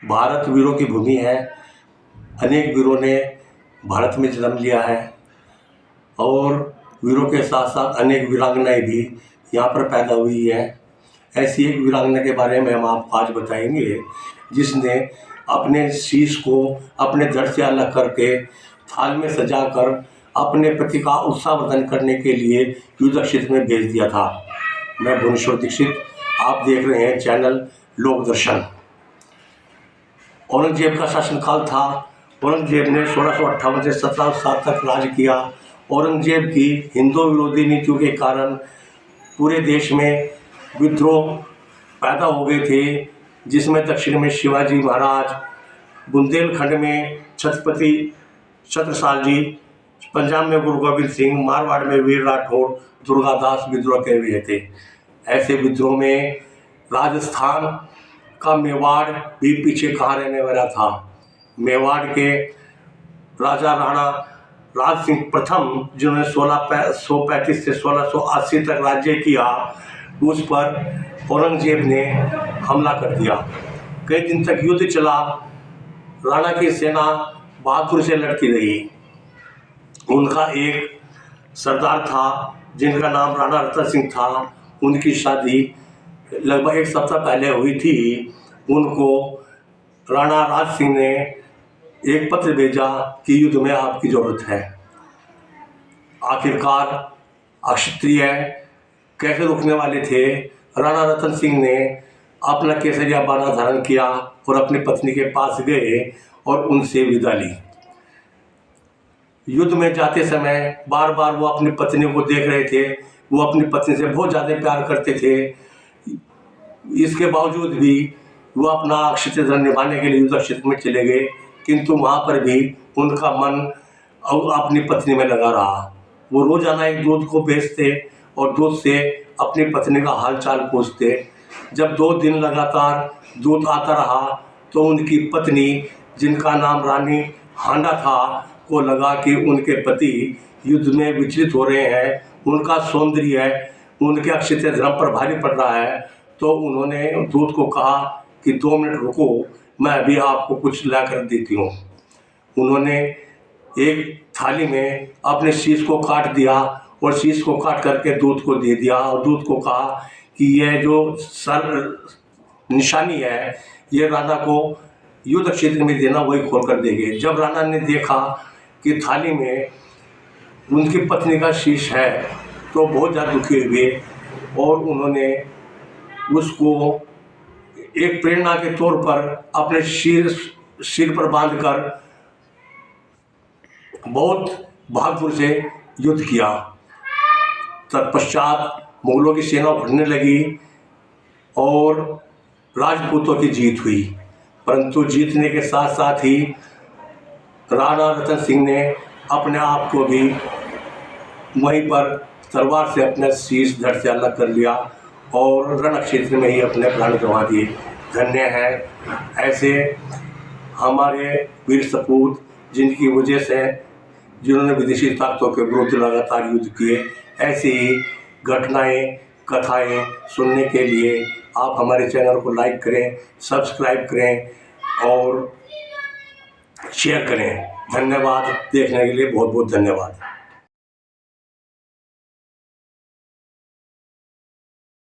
भारत वीरों की भूमि है। अनेक वीरों ने भारत में जन्म लिया है और वीरों के साथ साथ अनेक वीरांगनाएं भी यहाँ पर पैदा हुई है। ऐसी एक वीरांगना के बारे में हम आपको आज बताएंगे, जिसने अपने शीश को अपने धड़ से अलग करके थाल में सजाकर अपने पति का उत्साहवर्धन करने के लिए युद्ध क्षेत्र में भेज दिया था। मैं भुवनेश्वर दीक्षित, आप देख रहे हैं चैनल लोक दर्शन। औरंगजेब का शासनकाल था। औरंगजेब ने 1658 से 1707 तक राज किया। औरंगजेब की हिंदू विरोधी नीतियों के कारण पूरे देश में विद्रोह पैदा हो गए थे, जिसमें दक्षिण में शिवाजी महाराज, बुंदेलखंड में छत्रपति छत्रसाल जी, पंजाब में गुरु गोबिंद सिंह, मारवाड़ में वीर राठौड़, दुर्गादास विद्रोह के हुए थे। ऐसे विद्रोह में राजस्थान का मेवाड़ भी पीछे कहाँ रहने वाला था। मेवाड़ के राजा राणा राज सिंह प्रथम, जिन्होंने 1635 से 1680 तक राज्य किया, उस पर औरंगजेब ने हमला कर दिया। कई दिन तक युद्ध चला। राणा की सेना बहादुर से लड़ती रही। उनका एक सरदार था जिनका नाम राणा रतन सिंह था। उनकी शादी लगभग एक सप्ताह पहले हुई थी। उनको राणा राज सिंह ने एक पत्र भेजा कि युद्ध में आपकी जरूरत है। आखिरकार अक्षत्रिय कैसे रुकने वाले थे। राणा रतन सिंह ने अपना केसरिया बाना धारण किया और अपनी पत्नी के पास गए और उनसे विदा ली। युद्ध में जाते समय बार बार वो अपनी पत्नी को देख रहे थे। वो अपनी पत्नी से बहुत ज़्यादा प्यार करते थे। इसके बावजूद भी वो अपना क्षत्रिय धर्म निभाने के लिए युद्ध क्षेत्र में चले गए, किंतु वहाँ पर भी उनका मन अपनी पत्नी में लगा रहा। वो रोजाना एक दूध को बेचते और दूध से अपनी पत्नी का हालचाल पूछते। जब 2 दिन लगातार दूध आता रहा तो उनकी पत्नी, जिनका नाम रानी हांडा था, को लगा कि उनके पति युद्ध में विचलित हो रहे हैं, उनका सौंदर्य उनके क्षत्रिय धर्म पर भारी पड़ रहा है। तो उन्होंने दूध को कहा कि 2 मिनट रुको, मैं अभी आपको कुछ ला कर देती हूँ। उन्होंने एक थाली में अपने शीश को काट दिया और शीश को काट करके दूध को दे दिया और दूध को कहा कि यह जो निशानी है, ये राणा को युद्ध क्षेत्र में देना, वही खोल कर देंगे। जब राणा ने देखा कि थाली में उनकी पत्नी का शीश है तो बहुत ज़्यादा दुखी हुए और उन्होंने उसको एक प्रेरणा के तौर पर अपने सिर पर बांधकर बहुत बहादुर से युद्ध किया। तत्पश्चात मुगलों की सेना उठने लगी और राजपूतों की जीत हुई। परंतु जीतने के साथ साथ ही राणा रतन सिंह ने अपने आप को भी वहीं पर तलवार से अपने शीश धड़ से अलग कर लिया और रण क्षेत्र में ही अपने प्राण गंवा दिए। धन्य है ऐसे हमारे वीर सपूत, जिनकी वजह से जिन्होंने विदेशी ताकतों के विरुद्ध लगातार युद्ध किए। ऐसी ही घटनाएं, कथाएं सुनने के लिए आप हमारे चैनल को लाइक करें, सब्सक्राइब करें और शेयर करें। धन्यवाद। देखने के लिए बहुत बहुत धन्यवाद।